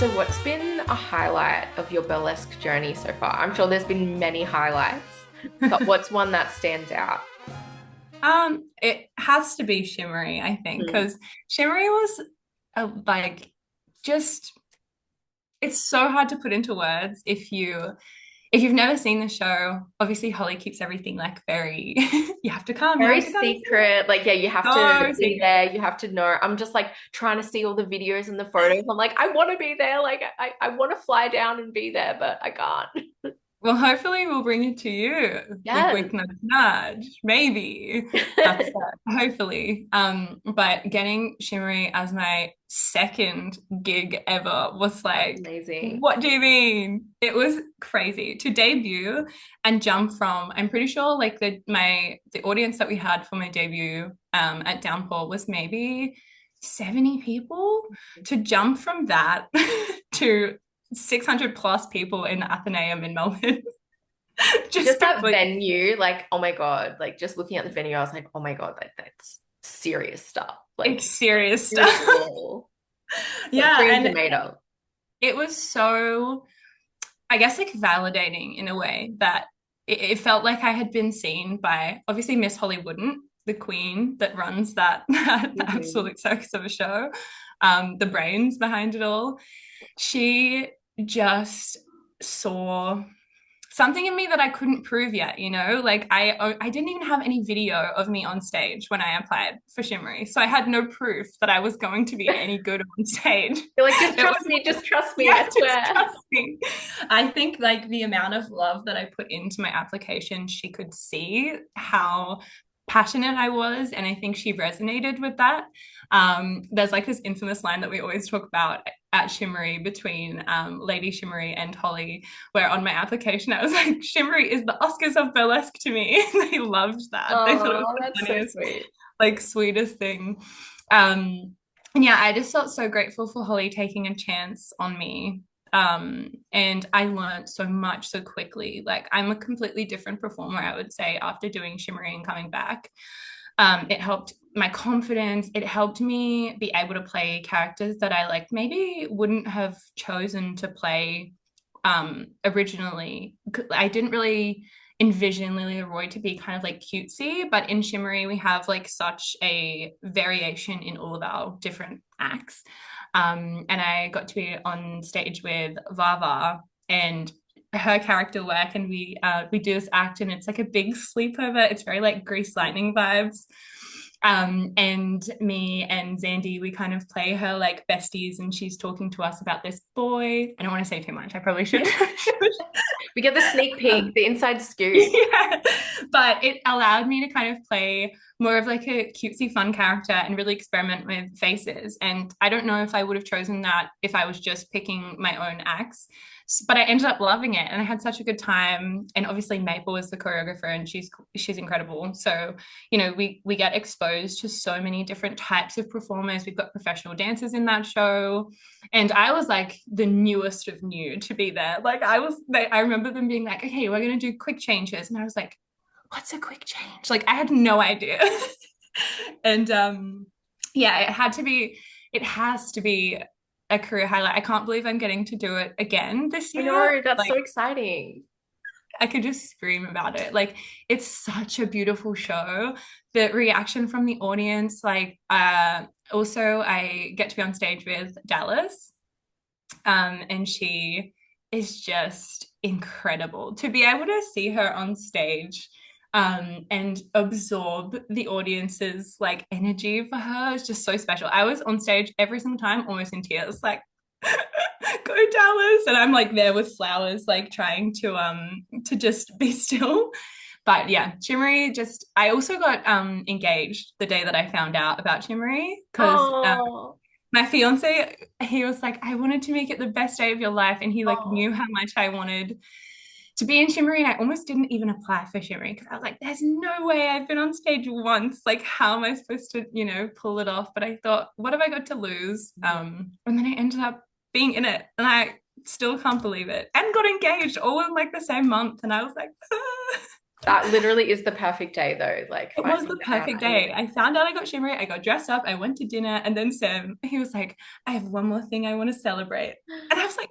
So what's been a highlight of your burlesque journey so far? I'm sure there's been many highlights, but what's one that stands out? It has to be Shimmery, I think, Mm. because Shimmery was like just it's so hard to put into words if you've never seen the show. Obviously, Holly keeps everything like very you have to come, you Very have to come and see it. secret. Like, yeah, you have So to be secret. there. You have to know. I'm just like trying to see all the videos and the photos. I'm like, I want to be there. Like, I want to fly down and be there, but I can't. Well, hopefully we'll bring it to you. Wink, Yes. wink, nudge, nudge. Maybe. That's hopefully. But getting Shimmery as my second gig ever was like, Amazing. what do you mean? It was crazy to debut and jump from, I'm pretty sure like the audience that we had for my debut at Downpour was maybe 70 people. To jump from that to 600 plus people in the Athenaeum in Melbourne. Just Just that complete. venue, like, oh my God, like just looking at the venue, I was like, oh my God, that's serious stuff. It's Like, serious stuff. beautiful. Like, Yeah, dreams are and made of. it was so, I guess, like validating in a way that it felt like I had been seen by obviously Miss Holly Wouldn't, the queen that runs that Mhm. absolute circus of a show, the brains behind it all. She just saw something in me that I couldn't prove yet, like I didn't even have any video of me on stage when I applied for Shimmery. So I had no proof that I was going to be any good on stage. You're like, just It trust was me, just trust me, yeah, I just swear. trust me. I think like the amount of love that I put into my application, she could see how passionate I was. And I think she resonated with that. There's like this infamous line that we always talk about at Shimmery between Lady Shimmery and Holly, where on my application I was like, Shimmery is the Oscars of burlesque to me. They loved that. They thought it was Oh, the that's so funniest, sweet. like sweetest thing. And yeah, I just felt so grateful for Holly taking a chance on me. And I learned so much so quickly. Like I'm a completely different performer, I would say, after doing Shimmery and coming back. It helped my confidence. It helped me be able to play characters that I like maybe wouldn't have chosen to play originally. I didn't really envision LaRoy to be kind of like cutesy, but in Shimmery we have like such a variation in all of our different acts. And I got to be on stage with Vava and her character work, and we do this act, and it's like a big sleepover. It's very like Grease Lightning vibes. And me and Zandy, we kind of play her like besties, and she's talking to us about this boy. I don't want to say too much. I probably should. We get the sneak peek, um, the inside scoop. yeah. But it allowed me to kind of play more of like a cutesy fun character and really experiment with faces. And I don't know if I would have chosen that if I was just picking my own acts, but I ended up loving it and I had such a good time. And obviously Maple is the choreographer and she's incredible. So, we get exposed to so many different types of performers. We've got professional dancers in that show. And I was like the newest of new to be there. Like I remember them being like, okay, we're going to do quick changes. And I was like, what's a quick change? Like I had no idea. And yeah, it has to be a career highlight. I can't believe I'm getting to do it again this I year. know, that's so Like exciting. I could just scream about it. Like it's such a beautiful show. The reaction from the audience, like also I get to be on stage with Dallas. And she is just incredible. To be able to see her on stage and absorb the audience's like energy for her is just so special. I was on stage every single time, almost in tears, like go Dallas, and I'm like there with flowers, like trying to just be still. But yeah, Shimmery just I also got engaged the day that I found out about Shimmery because Oh, my fiance, he was like, I wanted to make it the best day of your life. And he like oh. knew how much I wanted to be in Shimmery. And I almost didn't even apply for Shimmery because I was like, there's no way I've been on stage once. Like, how am I supposed to, pull it off? But I thought, what have I got to lose? And then I ended up being in it. And I still can't believe it. And got engaged all in like the same month. And I was like, ah. That literally is the perfect day though, like It was finding the that out. perfect day. I found out I got shimmery. I got dressed up. I went to dinner, and then Sam, he was like, "I have one more thing I want to celebrate," and I was like,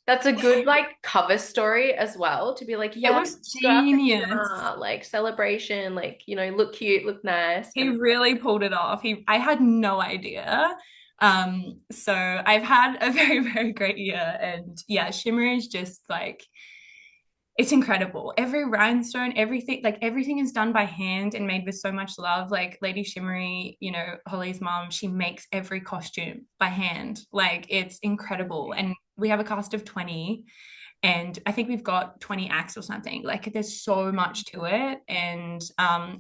That's a good like cover story as well to be like, "It yeah, was let's go out for genius." dinner, like celebration, like, look cute, look nice, He kind of. really pulled it off. I had no idea. So I've had a very, very great year, and yeah, shimmer is just like it's incredible. Every rhinestone, everything, like everything is done by hand and made with so much love. Like Lady Shimmery, Holly's mom, she makes every costume by hand. Like it's incredible. And we have a cast of 20, and I think we've got 20 acts or something. Like there's so much to it. And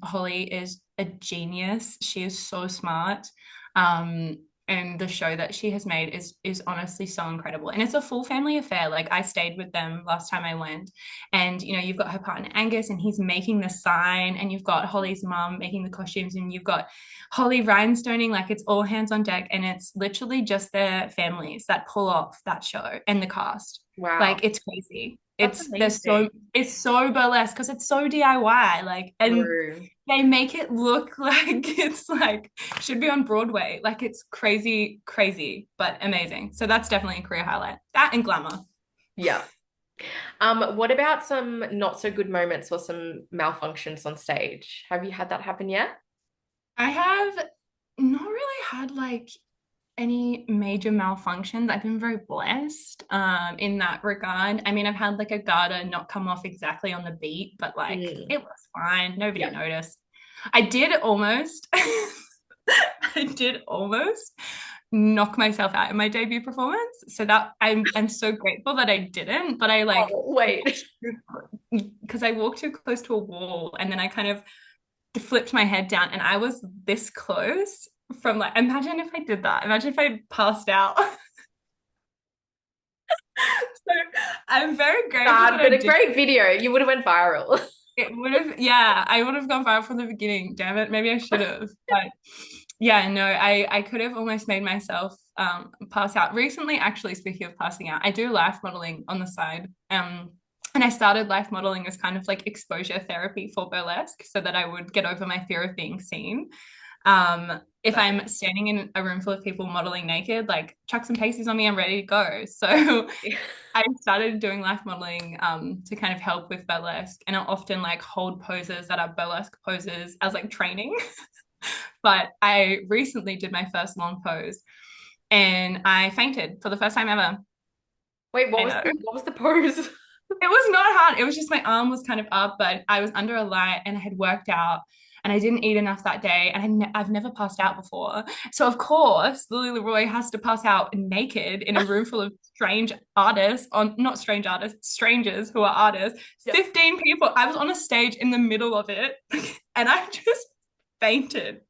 Holly is a genius. She is so smart. Um, and the show that she has made is honestly so incredible. And it's a full family affair. Like I stayed with them last time I went, and you've got her partner Angus, and he's making the sign, and you've got Holly's mum making the costumes, and you've got Holly rhinestoning. Like it's all hands on deck, and it's literally just their families that pull off that show and the cast. Wow. Like it's crazy. That's amazing. It's so burlesque because it's so DIY. Like, and True. they make it look like it's like should be on Broadway. Like it's crazy, crazy, but amazing. So that's definitely a career highlight. That and glamour. Yeah. What about some not so good moments or some malfunctions on stage? Have you had that happen yet? I have not really had like any major malfunctions. I've been very blessed in that regard. I mean, I've had like a garter not come off exactly on the beat, but like Mm. it was fine. Nobody Yeah. noticed. I did almost, I did almost knock myself out in my debut performance. So that I'm so grateful that I didn't, but I like Oh, wait. because I walked too close to a wall and then I kind of flipped my head down and I was this close from like imagine if I did that. Imagine if I passed out. So I'm very grateful Sad, that I but a did. great video. You would have went viral. It would have, yeah, I would have gone viral from the beginning. Damn it, maybe I should have. But yeah, no, I could have almost made myself pass out. Recently, actually, speaking of passing out, I do life modeling on the side. And I started life modeling as kind of like exposure therapy for burlesque so that I would get over my fear of being seen. If That's I'm standing in a room full of people modeling naked, like chuck some pasties on me, I'm ready to go. So I started doing life modeling to kind of help with burlesque, and I often like hold poses that are burlesque poses as like training. But I recently did my first long pose, and I fainted for the first time ever. Wait, I know. what was the pose? It was not hard. It was just my arm was kind of up, but I was under a light and I had worked out and I didn't eat enough that day. And I've never passed out before. So, of course, Lily LaRoy has to pass out naked in a room full of strange artists, on not strange artists, strangers who are artists, Yep. 15 people. I was on a stage in the middle of it and I just fainted.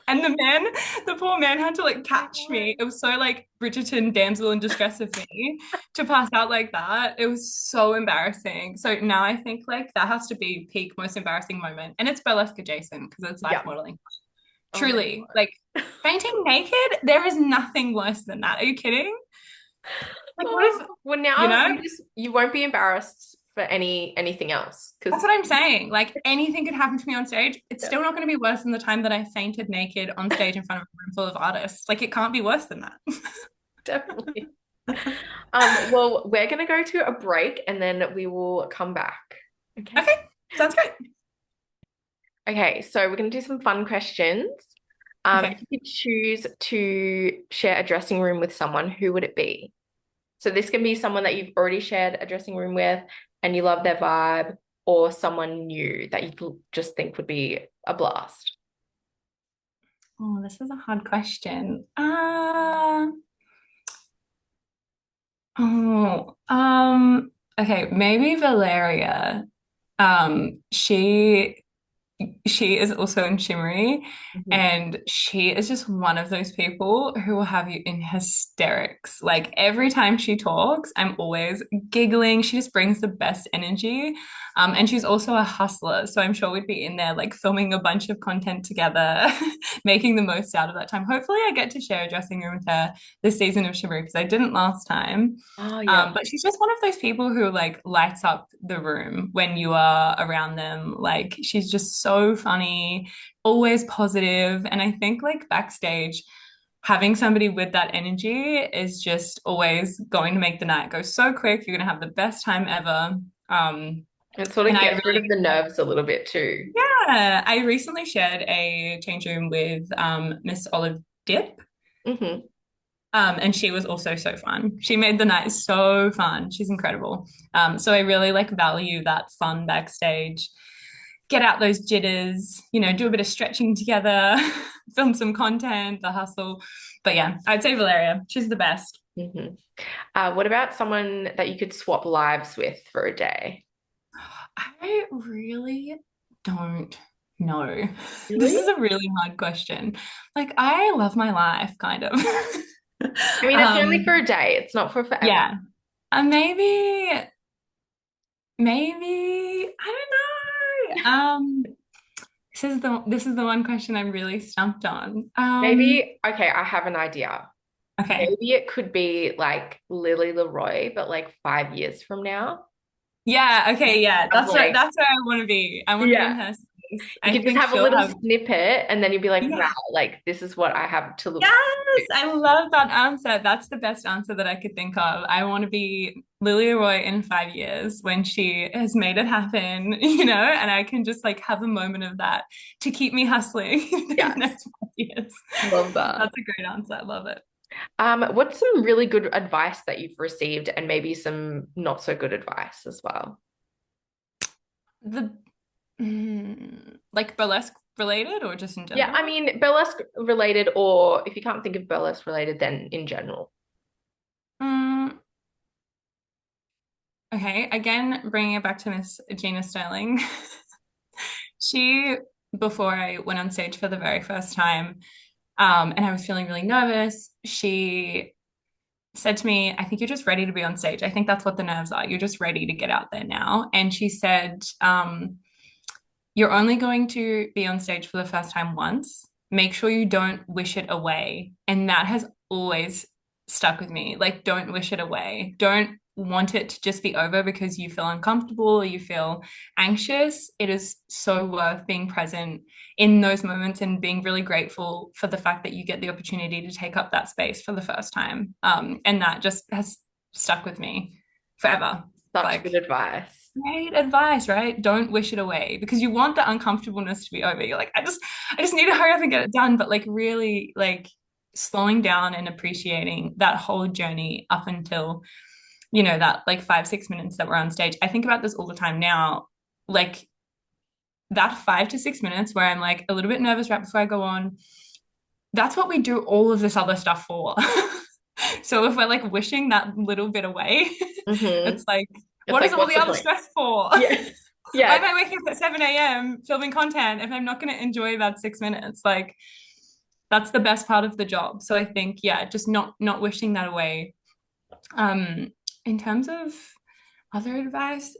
And the poor man had to like My catch God. me. It was so like Bridgerton damsel in distress of me to pass out like that. It was so embarrassing. So now I think like that has to be peak most embarrassing moment. And it's burlesque adjacent because it's life Yeah. modeling. Oh my Truly, like God. fainting naked, there is nothing worse than that. Are you kidding? Like what Oh, if, well, you now know, you won't be embarrassed for anything else that's because what I'm saying. Like anything could happen to me on stage. It's yeah, still not going to be worse than the time that I fainted naked on stage in front of a room full of artists. Like it can't be worse than that. definitely. Well, we're gonna go to a break and then we will come back. Okay. Okay, sounds great. Okay, so we're gonna do some fun questions. If Okay. you could choose to share a dressing room with someone, who would it be? So this can be someone that you've already shared a dressing room with and you love their vibe, or someone new that you just think would be a blast. Oh, this is a hard question. Oh, okay, maybe Valeria. She, she is also in Shimmery, Mhm. and she is just one of those people who will have you in hysterics. Like every time she talks, I'm always giggling. She just brings the best energy. And she's also a hustler. So I'm sure we'd be in there like filming a bunch of content together, making the most out of that time. Hopefully, I get to share a dressing room with her this season of Shimmery because I didn't last time. Oh, yeah. But she's just one of those people who like lights up the room when you are around them. Like she's just so funny, always positive. And I think like backstage, having somebody with that energy is just always going to make the night go so quick. You're gonna have the best time ever. It sort And of I gets rid really, of the nerves a little bit too. yeah, I recently shared a change room with Miss Olive Dip. Hmm. And she was also so fun. She made the night so fun. She's incredible. So I really like value that fun backstage. Get out those jitters, do a bit of stretching together, film some content, the hustle. But yeah, I'd say Valeria. She's the best. Hmm. What about someone that you could swap lives with for a day? I really don't know. This Really? is a really hard question. Like, I love my life, kind of. I mean, it's only for um, a day. It's not for forever. yeah. Maybe I don't know. This is the one question I'm really stumped on. Maybe, okay, I have an idea. Okay. Maybe it could be like Lily LaRoy, but like 5 years from now. Yeah, okay, yeah. Of like, That's where I want to be. I want to be in yeah, her space. you I could just think have a she'll little have. snippet and then you'd be like, wow, Yeah. like this is what I have to look Yes, to. I love that answer. That's the best answer that I could think of. I want to be Lily Roy in 5 years when she has made it happen, and I can just like have a moment of that to keep me hustling in the Yes, next 5 years. love that. That's a great answer. I love it. What's some really good advice that you've received and maybe some not so good advice as well? The like burlesque related or just in Yeah, I general? mean, burlesque related, or if you can't think of burlesque related, then in general. Mm, okay, again, bringing it back to Miss Gina Sterling. She, before I went on stage for the very first time, and I was feeling really nervous, she said to me, I think you're just ready to be on stage. I think that's what the nerves are. You're just ready to get out there now. And she said, you're only going to be on stage for the first time once. Make sure you don't wish it away. And that has always stuck with me. Like, don't wish it away. Don't want it to just be over because you feel uncomfortable or you feel anxious. It is so worth being present in those moments and being really grateful for the fact that you get the opportunity to take up that space for the first time. And that just has stuck with me forever. Such good Like, advice. great advice, right? Don't wish it away because you want the uncomfortableness to be over. You're like, I just need to hurry up and get it done. But like really like slowing down and appreciating that whole journey up until, that like 5, 6 minutes that we're on stage. I think about this all the time now. Like that 5 to 6 minutes where I'm like a little bit nervous right before I go on. That's what we do all of this other stuff for. So if we're like wishing that little bit away, Hmm. it's like, It's what is like, all what's the the other point? stress for? Yeah. Why Yeah. am I waking up at 7 a.m. filming content if I'm not going to enjoy that 6 minutes? Like that's the best part of the job. So I think, yeah, just not wishing that away. Um, in terms of other advice,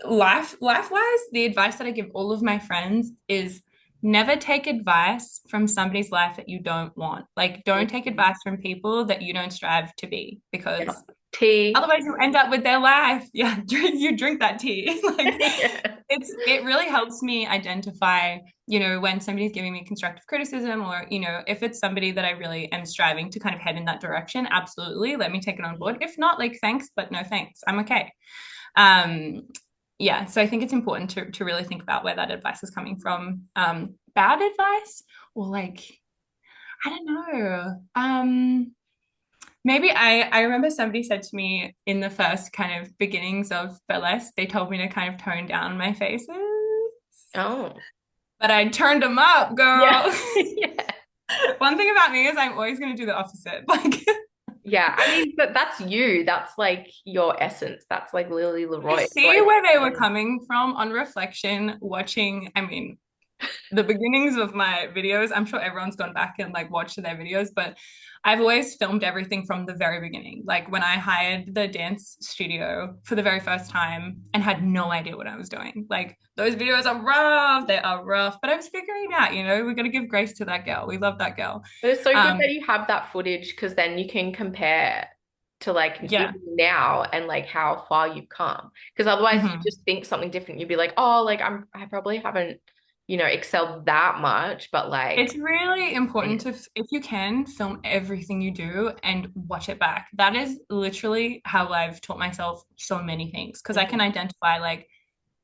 life wise, the advice that I give all of my friends is never take advice from somebody's life that you don't want. Like, don't take Mhm. advice from people that you don't strive to be Yeah. because Tea. otherwise you end up with their life. Yeah, drink that tea. Like Yeah. it really helps me identify, when somebody's giving me constructive criticism or, if it's somebody that I really am striving to kind of head in that direction, absolutely let me take it on board. If not, like thanks, but no thanks. I'm okay. Um, yeah, so I think it's important to really think about where that advice is coming from. Bad advice or like, I don't know. Maybe I remember somebody said to me in the first kind of beginnings of burlesque, they told me to kind of tone down my faces, Oh. but I turned them up, Yeah. girl. Yeah. One thing about me is I'm always going to do the opposite. Like Yeah. I mean, but that's you. That's like your essence. That's like Lily I Leroy. So see I where they were think, coming from on reflection, watching. I mean, the beginnings of my videos, I'm sure everyone's gone back and like watched their videos, but I've always filmed everything from the very beginning. Like when I hired the dance studio for the very first time and had no idea what I was doing. Like those videos are rough, they are rough, but I was figuring it out, we got to give grace to that girl. We love that girl. But it's so good Um, that you have that footage because then you can compare to like yeah. even now and like how far you've come. Because otherwise you Mhm. just think something different. You'd be like, oh, like I probably haven't, excelled that much, but like, It's really yeah. important to, if you can, film everything you do and watch it back. That is literally how I've taught myself so many things because I can Mhm. identify, like,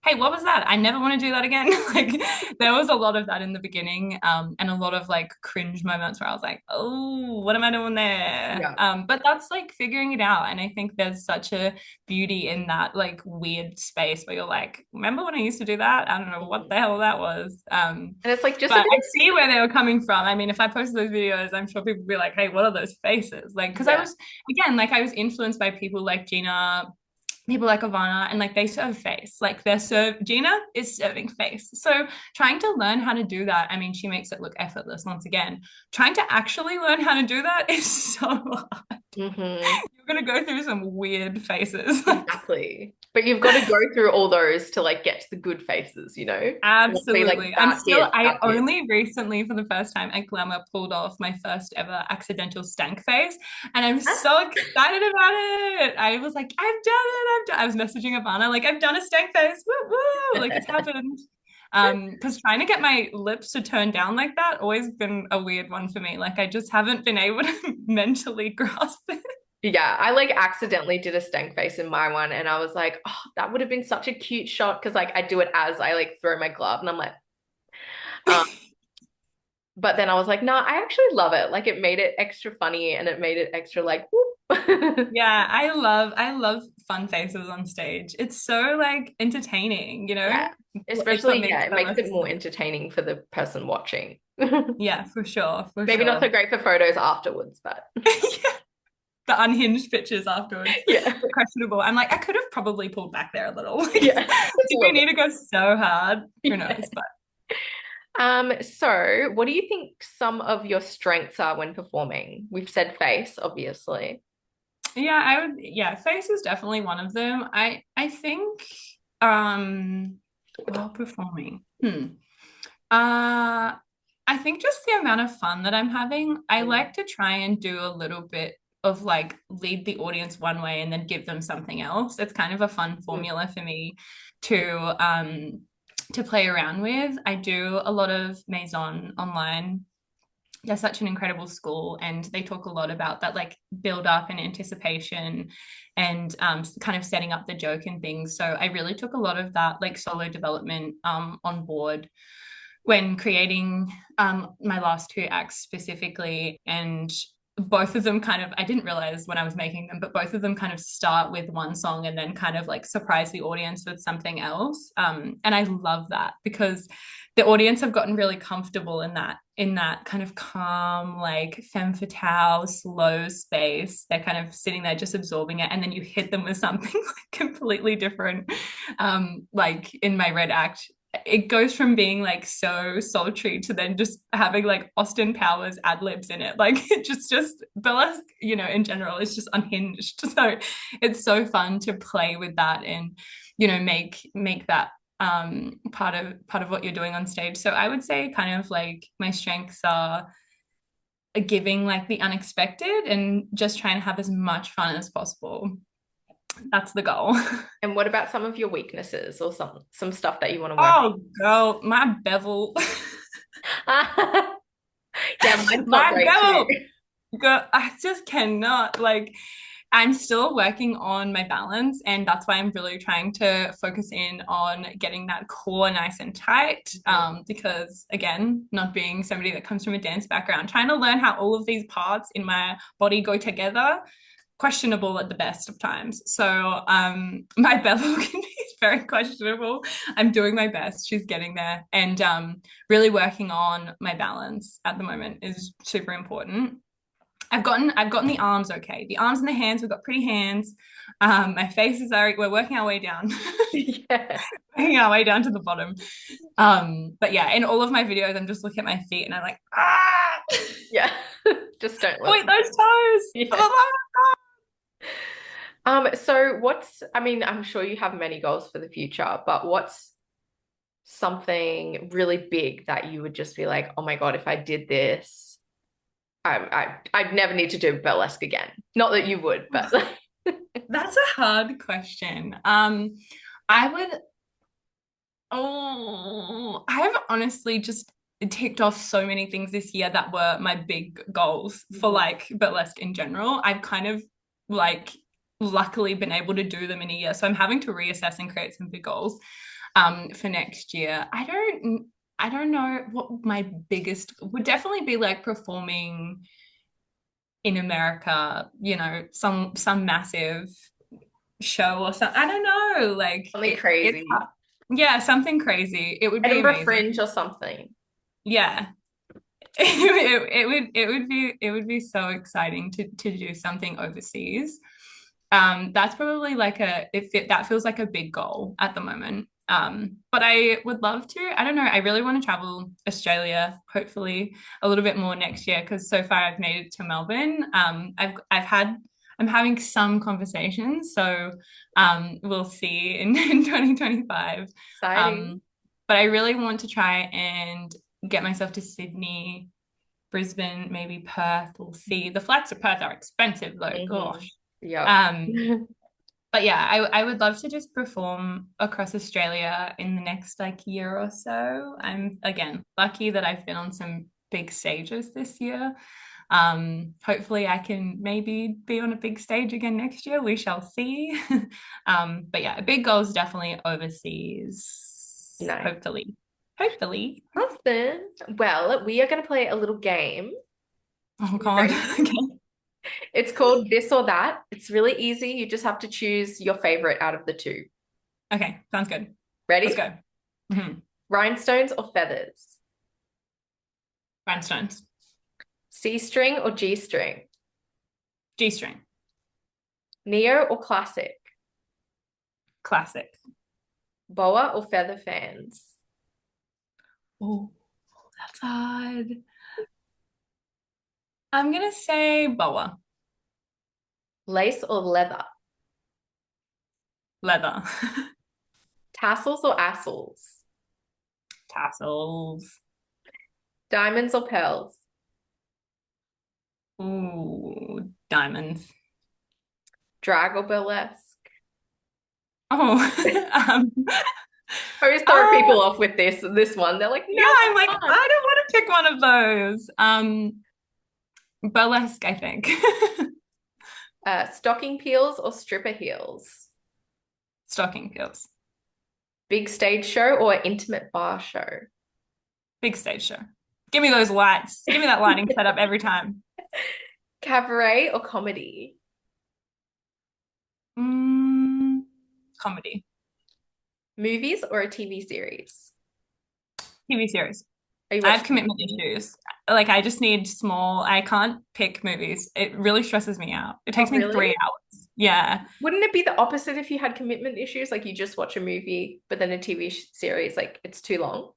hey, what was that? I never want to do that again. Like there was a lot of that in the beginning, and a lot of like cringe moments where I was like, oh, what am I doing there? Yeah. But that's like figuring it out. And I think there's such a beauty in that like weird space where you're like, remember when I used to do that? I don't know what Mhm. the hell that was. And it's like just a But bit I see where they were coming from. I mean, if I posted those videos, I'm sure people would be like, hey, what are those faces? Like, because I yeah. was, again, like I was influenced by people like Gina, people like Ivana, and like they serve face. Like Gina is serving face. So trying to learn how to do that, I mean, she makes it look effortless once again. Trying to actually learn how to do that is so hard. Hmm. You're gonna go through some weird faces. Exactly. But you've got to go through all those to like get to the good faces, you know? And not be like Absolutely. that kid, I that kid. only recently, for the first time at Glamour, pulled off my first ever accidental stank face. And I'm so excited about it. I was like, I've done it. I was messaging Ivana, like, I've done a stank face. Woo woo. Like, it's happened. Because trying to get my lips to turn down like that always been a weird one for me. Like, I just haven't been able to mentally grasp it. Yeah, I like accidentally did a stank face in my one and I was like, oh, that would have been such a cute shot because like I do it as I like throw my glove and I'm like, um, but then I was like, no, I actually love it. Like it made it extra funny and it made it extra like whoop. Yeah, I love fun faces on stage. It's so like entertaining, Yeah. It's what Especially, yeah, makes it makes it burlesque. more entertaining for the person watching. Yeah, for sure, for Maybe not sure. so great for photos afterwards, but Yeah, the unhinged pictures afterwards, yeah. questionable. I'm like, I could have probably pulled back there a little. Like, Yeah. Just a did we little need to bit. go so hard? Who Yeah. knows? But So what do you think some of your strengths are when performing? We've said face, obviously. yeah, I would. Yeah, face is definitely one of them. I think um while performing. Uh, I think just the amount of fun that I'm having, I Mm. like to try and do a little bit of like lead the audience one way and then give them something else. It's kind of a fun Mm. formula for me to play around with. I do a lot of Maison online. They're such an incredible school and they talk a lot about that like build up and anticipation and kind of setting up the joke and things. So I really took a lot of that like solo development on board when creating my last two acts specifically. And both of them kind of, I didn't realize when I was making them, but both of them kind of start with one song and then kind of like surprise the audience with something else. And I love that because the audience have gotten really comfortable in that kind of calm, like femme fatale, slow space. They're kind of sitting there just absorbing it, and then you hit them with something like completely different. Like in my red act, it goes from being like so sultry to then just having like Austin Powers ad libs in it. Like it just burlesque, in general, it's just unhinged. So it's so fun to play with that and make that part of what you're doing on stage. So I would say kind of like my strengths are giving like the unexpected and just trying to have as much fun as possible. That's the goal. And what about some of your weaknesses or some stuff that you want to work Oh, girl, my bevel. on? Yeah, mine's not My great too. bevel. Girl, I just cannot. Like, I'm still working on my balance, and that's why I'm really trying to focus in on getting that core nice and tight. Mhm. Because again, not being somebody that comes from a dance background, trying to learn how all of these parts in my body go together, questionable at the best of times. So my bevel can be very questionable. I'm doing my best. She's getting there, and really working on my balance at the moment is super important. I've gotten the arms okay. The arms and the hands, we've got pretty hands. My face is already, we're working our way down. Yeah. Working our way down to the bottom. But yeah, in all of my videos, I'm just looking at my feet and I'm like, Yeah. Just don't let point them. those toes. For the Yeah. love of So I mean, I'm sure you have many goals for the future, but what's something really big that you would just be like, oh my God, if I did this, I'd never need to do burlesque again. Not that you would, but God. That's a hard question. I would, I've honestly just ticked off so many things this year that were my big goals for Mhm. like burlesque in general. I've kind of like luckily been able to do them in a year. So I'm having to reassess and create some big goals for next year. I don't know what my biggest would definitely be like performing in America, some massive show or something. I don't know. Like Something it's crazy. yeah, something crazy. It would be Edinburgh amazing. Fringe or something. Yeah. It would be so exciting to do something overseas. That's probably like that feels like a big goal at the moment. But I would love to. I don't know. I really want to travel Australia, hopefully a little bit more next year because so far I've made it to Melbourne. I'm having some conversations, so we'll see in 2025. Exciting. Um, but I really want to try and get myself to Sydney, Brisbane, maybe Perth. We'll see. The flights to Perth are expensive though. Hmm. Gosh. Yep. Um, but yeah, I would love to just perform across Australia in the next like year or so. I'm again lucky that I've been on some big stages this year. Hopefully I can maybe be on a big stage again next year. We shall see. But yeah, a big goal is definitely overseas. Nice. Hopefully. Hopefully. Awesome. Well, we are going to play a little game. Oh You God. ready? Okay. It's called This or That. It's really easy. You just have to choose your favorite out of the two. Okay, sounds good. Let's Ready? go. Mhm. Rhinestones or feathers? Rhinestones. C string or G string? G-string. Neo or classic? Classic. Boa or feather fans? Oh, that's hard. I'm gonna say boa. Lace or leather? Leather. Tassels or assels? Tassels. Diamonds or pearls? Ooh, diamonds. Drag or burlesque? Oh, um, I always throw uh, people off with this one. They're like, yeah, no, I'm like, I can't. I don't want to pick one of those. Burlesque, I think. Stocking peels or stripper heels? Stocking feels. Big stage show or intimate bar show? Big stage show. Give me those lights. Give me that lighting setup every time. Cabaret or comedy? Mm, comedy. Movies or a TV series? TV series. Are you I have watching commitment anything? issues. Like I just need I can't pick movies. It really stresses me out. It Oh, takes me really? 3 hours. Yeah. Wouldn't it be the opposite if you had commitment issues? Like you just watch a movie, but then a TV series, like it's too long?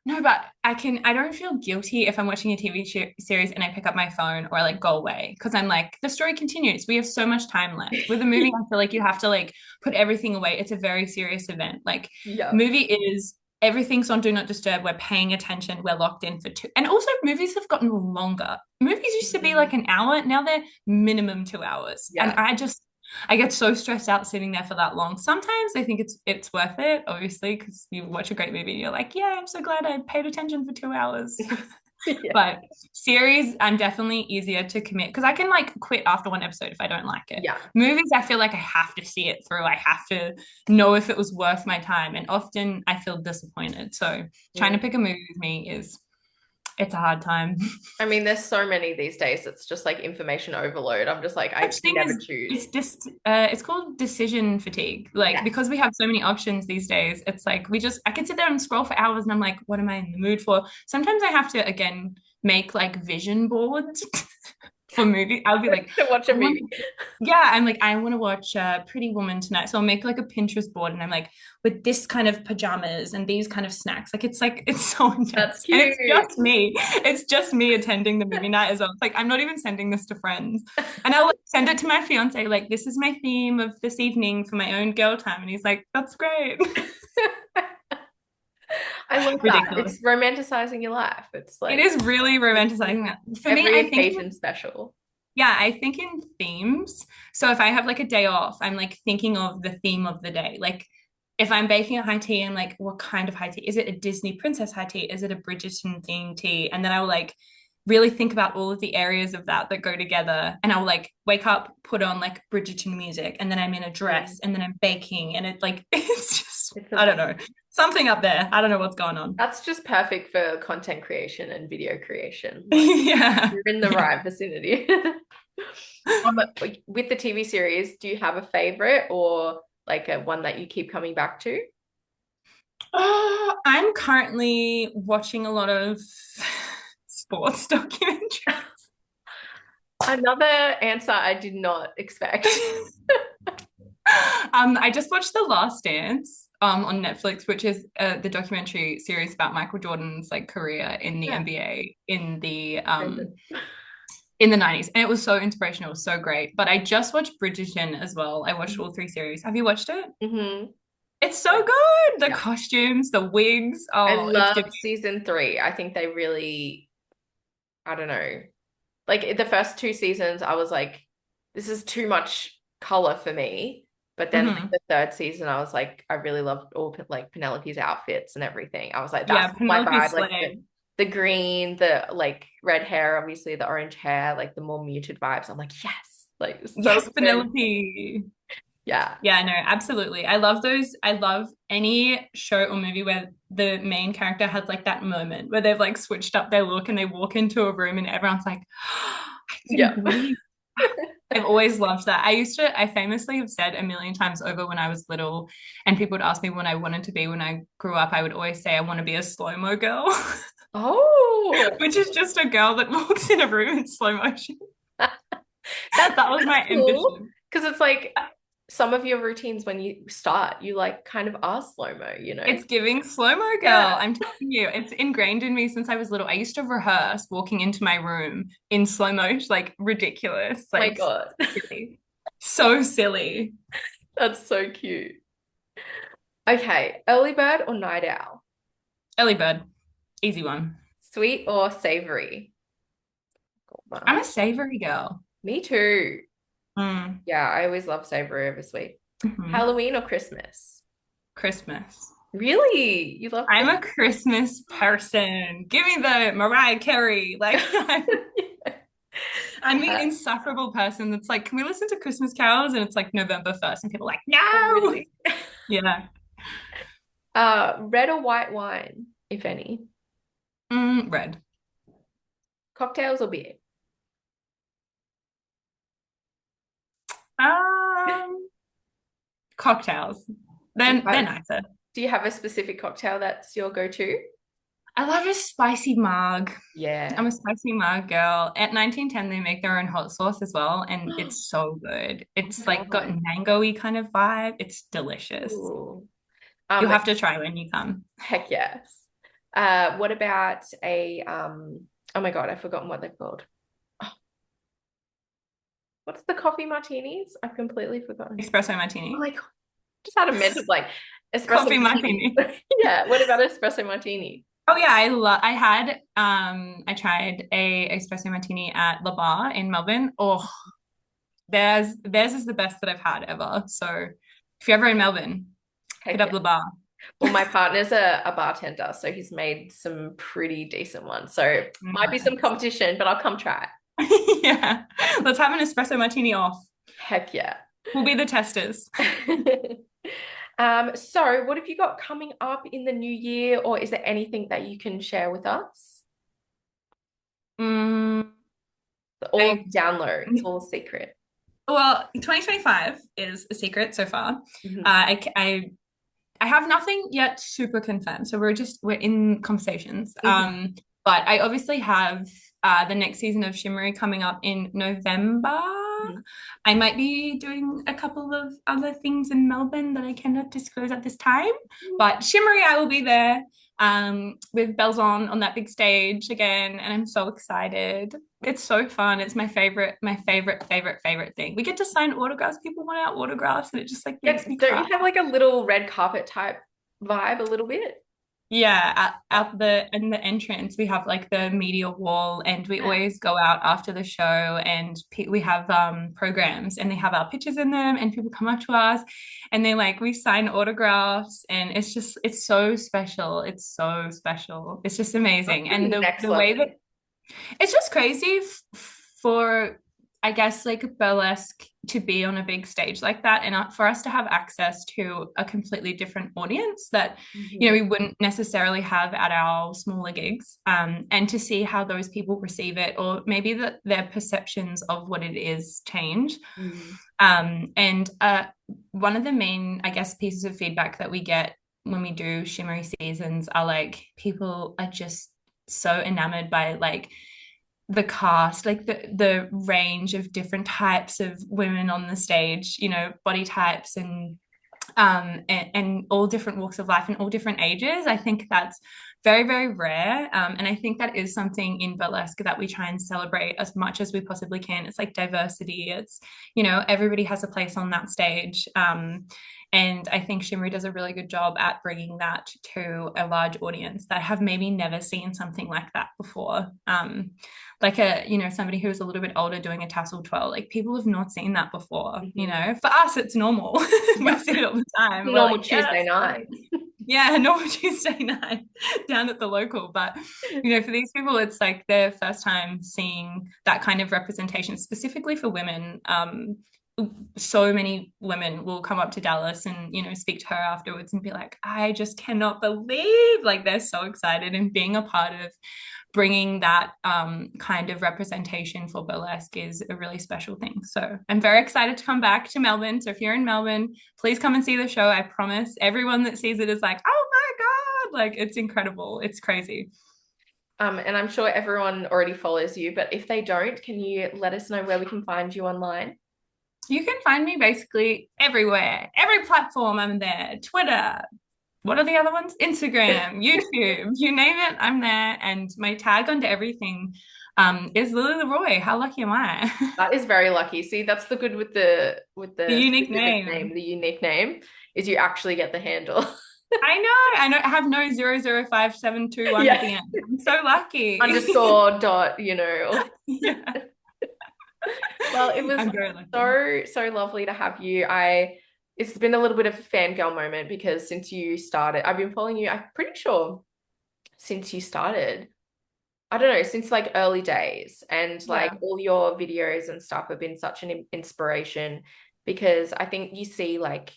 No, but I don't feel guilty if I'm watching a TV series and I pick up my phone or like go away because I'm like, the story continues. We have so much time left. With a movie, I feel like you have to like put everything away. It's a very serious event. Like Yeah. movie is everything's on do not disturb. We're paying attention. We're locked in for two. And also movies have gotten longer. Movies used to be Mhm. like an hour. Now they're minimum 2 hours. And Yeah. I get so stressed out sitting there for that long. Sometimes I think it's worth it, obviously, because you watch a great movie and you're like, yeah, I'm so glad I paid attention for 2 hours. Yeah. But series, I'm definitely easier to commit because I can like quit after one episode if I don't like it. Yeah. Movies, I feel like I have to see it through. I have to know if it was worth my time. And often I feel disappointed. So trying to Mm. pick a movie with me it's a hard time. I mean, there's so many these days. It's just like information overload. I'm just like, I Such thing never as choose. it's just it's called decision fatigue. Like Yes. because we have so many options these days, it's like I can sit there and scroll for hours and I'm like, what am I in the mood for? Sometimes I have to again make like vision boards for movie. I'll be like, To watch a I want, movie. yeah, I'm like, I want to watch Pretty Woman tonight. So I'll make like a Pinterest board and I'm like, with this kind of pajamas and these kind of snacks. Like, it's so That's intense. And it's cute. just me. It's just me attending the movie night as well. It's like, I'm not even sending this to friends. And I'll like, send it to my fiance, like, this is my theme of this evening for my own girl time. And he's like, that's great. I love that. Ridiculous. It's romanticizing your life. It's It like is really romanticizing that. For me, every I think occasion special. yeah, I think in themes. So if I have like a day off, I'm like thinking of the theme of the day. Like if I'm baking a high tea, I'm like, what kind of high tea? Is it a Disney princess high tea? Is it a Bridgerton themed tea? And then I will like really think about all of the areas of that that go together. And I'll like wake up, put on like Bridgerton music, and then I'm in a dress, and then I'm baking, and it like it's just It's I don't amazing. know, something up there. I don't know what's going on. That's just perfect for content creation and video creation. Like Yeah. you're in the Yeah. right vicinity. Like, with the TV series, do you have a favorite or like a one that you keep coming back to? I'm currently watching a lot of sports documentaries. Another answer I did not expect. I just watched The Last Dance on Netflix, which is the documentary series about Michael Jordan's like career in the Yeah. NBA Amazing. in the 90s. And it was so inspirational, it was so great. But I just watched Bridgerton as well. I watched all three series. Have you watched it? Mm-hmm. It's so good. The Yeah. costumes, the wigs. I Oh, it's love good. season three. I think they really, I don't know. Like the first two seasons, I was like, this is too much color for me. But then like Mhm. the third season, I was like, I really loved all like Penelope's outfits and everything. I was like, Yeah, that's my Penelope vibe. Like Slade. the green, the like red hair, obviously the orange hair, like the more muted vibes. I'm like, yes, like so Yes, good. Penelope. Yeah. Yeah, no, absolutely. I love those. I love any show or movie where the main character has like that moment where they've like switched up their look and they walk into a room and everyone's like, I couldn't Yeah. believe. I've always loved that. I famously have said a million times over when I was little, and people would ask me what I wanted to be when I grew up. I would always say I want to be a slow-mo girl, Oh, which is just a girl that walks in a room in slow motion. that's That was my cool. ambition. Because it's like some of your routines when you start, you like kind of are slow-mo, you know? It's giving slow-mo girl. Yeah. I'm telling you, it's ingrained in me since I was little. I used to rehearse walking into my room in slow-mo, like ridiculous, My like God. silly. So silly. That's so cute. Okay, early bird or night owl? Early bird, easy one. Sweet or savory? I'm Wow. a savory girl. Me too. Mm. Yeah, I always love savory over sweet. Mhm. Halloween or Christmas? Christmas. Really? You love I'm Christmas? a Christmas person. Give me the Mariah Carey. Like I'm the Uh, insufferable person that's like, can we listen to Christmas carols? And it's like November 1st, and people are like, oh, no. really? Yeah. Red or white wine, if any? Red. Cocktails or beer? Um, Cocktails. They're nicer. Do you have a specific cocktail that's your go-to? I love a spicy mug. I'm Yeah. a spicy mug girl. At 1910, they make their own hot sauce as well, and it's so good. Oh It's my like got God. mango-y kind of vibe. It's delicious. Ooh. You'll have to try when you come. Heck yes. What about a oh my God, I've forgotten what they're called. Oh, what's the coffee martinis? I've completely forgotten. Espresso Oh martini. my God. Just had a mental like espresso Coffee martini. martini. Yeah, what about espresso martini? Oh yeah, I tried a espresso martini at La Bar in Melbourne. Oh, theirs is the best that I've had ever. So if you're ever in Melbourne, hit Heck up yeah. La Bar. Well, my partner's a bartender, so he's made some pretty decent ones. So might be some Nice. competition, but I'll come try. Yeah. Let's have an espresso martini off. Heck yeah. We'll be the testers. So what have you got coming up in the new year, or is there anything that you can share with us? Mm, All I down low, it's all secret. well, 2025 is a secret so far. Mhm. I have nothing yet super confirmed, so we're in conversations. Mhm. But I obviously have the next season of Shimmery coming up in November. Mhm. I might be doing a couple of other things in Melbourne that I cannot disclose at this time. But Shimmery, I will be there with bells on that big stage again, and I'm so excited. It's so fun. It's my favorite thing. We get to sign autographs. People want our autographs, and it just like Yeah, makes me don't cry. you have like a little red carpet type vibe a little bit? Yeah, at the in the entrance we have like the media wall, and we always go out after the show, and we have programs, and they have our pictures in them, and people come up to us, and they like we sign autographs, and it's so special. It's so special. It's just That's amazing, and pretty the next the way that level. it's just crazy for, I guess, like burlesque to be on a big stage like that, and for us to have access to a completely different audience that, Mhm. we wouldn't necessarily have at our smaller gigs, and to see how those people receive it, or maybe that their perceptions of what it is change. Mm. And one of the main, I guess, pieces of feedback that we get when we do Shimmery seasons are like people are just so enamored by like the cast, like the range of different types of women on the stage, body types, and all different walks of life and all different ages. I think that's very, very rare. And I think that is something in burlesque that we try and celebrate as much as we possibly can. It's like diversity. It's, everybody has a place on that stage. And I think Shimmery does a really good job at bringing that to a large audience that have maybe never seen something like that before. Like somebody who's a little bit older doing a tassel twirl, like people have not seen that before. Mhm. For us it's normal. We Yeah. see it all the time. We're Normal like, yeah, Tuesday that's night. great. Yeah, normal Tuesday night down at the local. But for these people, it's like their first time seeing that kind of representation, specifically for women. So many women will come up to Dallas and speak to her afterwards and be like, I just cannot believe, like they're so excited, and being a part of bringing that kind of representation for burlesque is a really special thing. So I'm very excited to come back to Melbourne. So if you're in Melbourne, please come and see the show. I promise everyone that sees it is like, oh my God, like it's incredible. It's crazy. And I'm sure everyone already follows you, but if they don't, can you let us know where we can find you online? You can find me basically everywhere, every platform I'm there. Twitter, what are the other ones? Instagram, YouTube, you name it, I'm there. And my tag onto everything is Lily LaRoy. How lucky am I? That is very lucky. See, that's the good with the The unique specific name, name. the unique name, is you actually get the handle. I have no 005721 at Yeah. the end. I'm so lucky. Underscore dot, you know. Yeah, Well, it was I'm very lucky. so lovely to have you. It's been a little bit of a fangirl moment because since you started, I've been following you, I'm pretty sure since you started. I don't know, since like early days, and like Yeah. all your videos and stuff have been such an inspiration because I think you see like,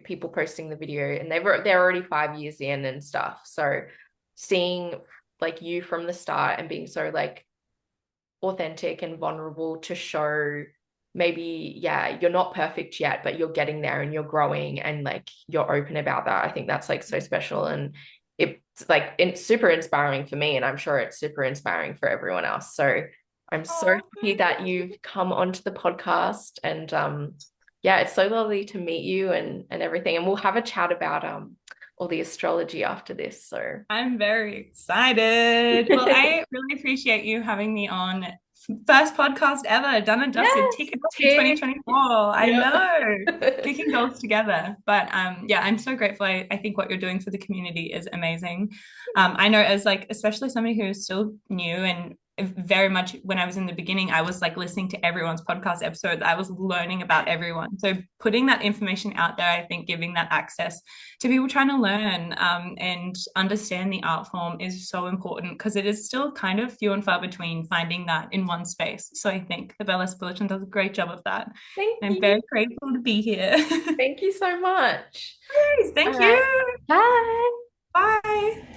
people posting the video and they're already 5 years in and stuff. So seeing like you from the start and being so like authentic and vulnerable to show maybe, yeah, you're not perfect yet, but you're getting there and you're growing and like you're open about that. I think that's like so special, and it's like it's super inspiring for me, and I'm sure it's super inspiring for everyone else. So I'm so Oh, happy that you've come onto the podcast, and yeah, it's so lovely to meet you and everything. And we'll have a chat about all the astrology after this. So I'm very excited. Well, I really appreciate you having me on. First podcast ever, done and dusted, yes, tick it off to cheers. 2024. I know, Yep. kicking goals together. But yeah, I'm so grateful. I think what you're doing for the community is amazing. I know, as like especially somebody who's still new, and very much when I was in the beginning, I was like listening to everyone's podcast episodes. I was learning about everyone. So putting that information out there, I think giving that access to people trying to learn and understand the art form is so important, because it is still kind of few and far between finding that in one space. So I think the Burlesque Bulletin does a great job of that. Thank I'm you. very grateful to be here. Thank you so much. All Thank right. you. Bye. Bye.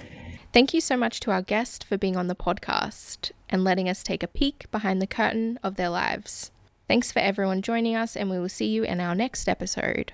Thank you so much to our guest for being on the podcast and letting us take a peek behind the curtain of their lives. Thanks for everyone joining us, and we will see you in our next episode.